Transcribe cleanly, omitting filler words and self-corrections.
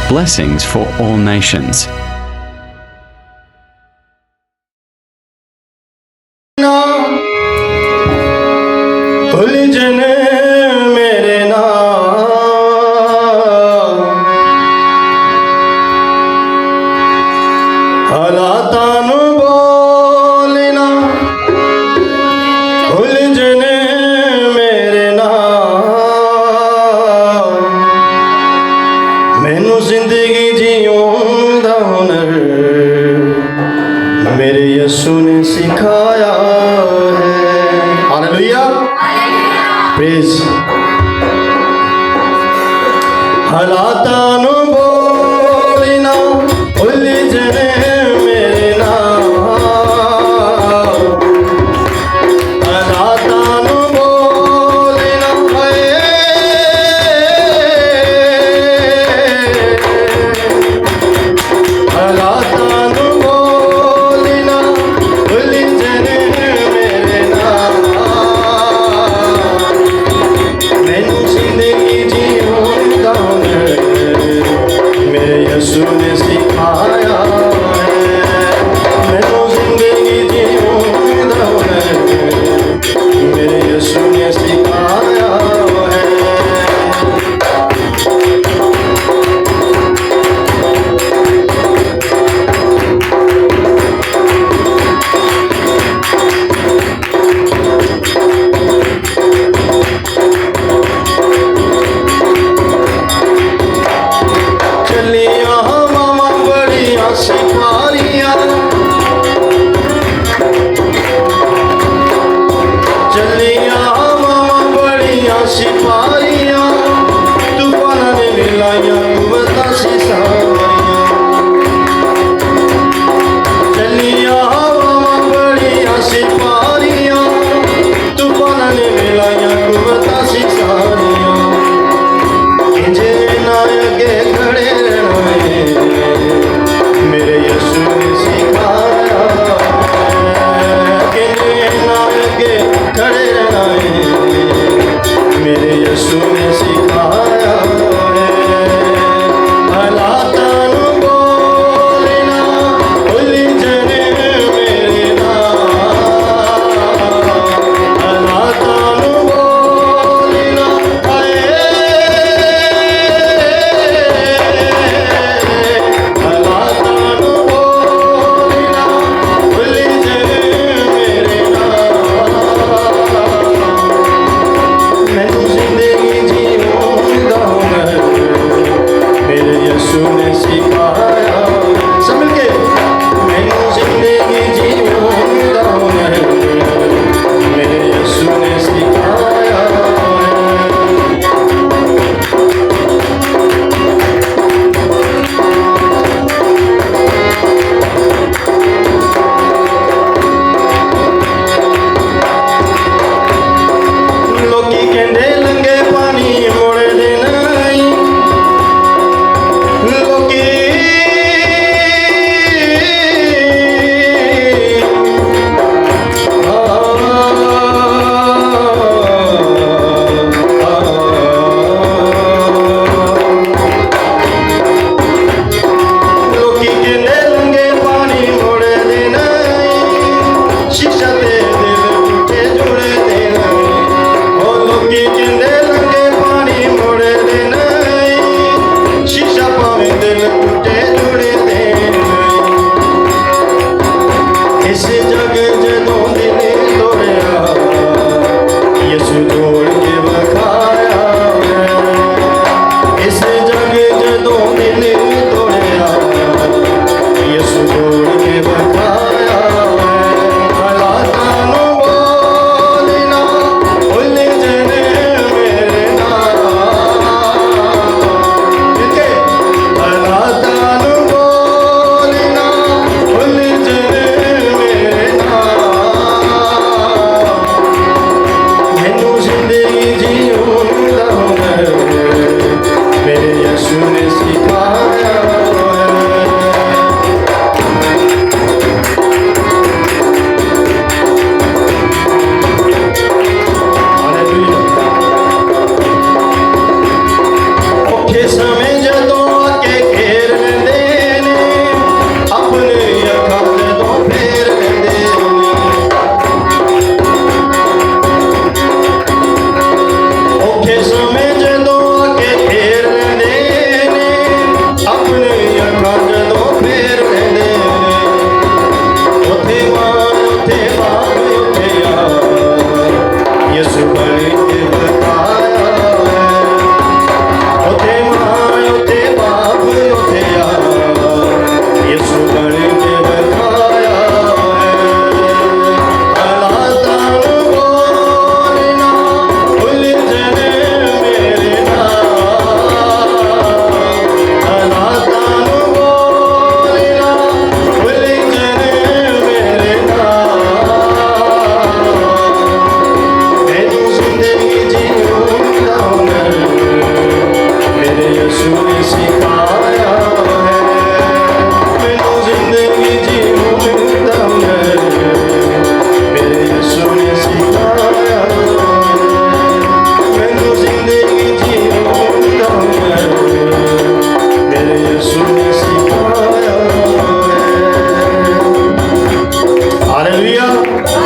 blessings for all nations. उलझने मेरे नाम हालातां नू बोलना उलझने मेरे नाम मैनू जिंदगी जीऊं दा हुनर मेरे यीशु ने सिखाया है। हालेलुया प्रेज हालातां नू बोलना उलझने मेरे नाम हालातां नू बोलना हालातां नू बोलना उलझने मेरे नाम मैनू जिंदगी जीऊं दा हुनर मेरे यीशु ने सिखाया है। मैनू जिंदगी जीऊं दा हुनर मेरे यीशु ने सिखाया है। चलिया मामा बड़िया सिपारियां चलिया मामा बड़िया सिपारियां तूफाना ने मिलाया कुवता सी सारियां चलिया मामा बड़िया सिपारियां तूफाना ने मिलाया कुवता सी सारियां इंजे ना अगे खड़े रहना है मेरे यीशु ने सिखाया है। इंजे ना अगे खड़े रहना है मेरे यीशु ने सिखाया है। हालातां नू बोलना उलझने मेरे नाम हालातां नू बोलना हालातां नू बोलना उलझने मेरे नाम मैनू जिंदगी जीऊं दा हुनर Bye.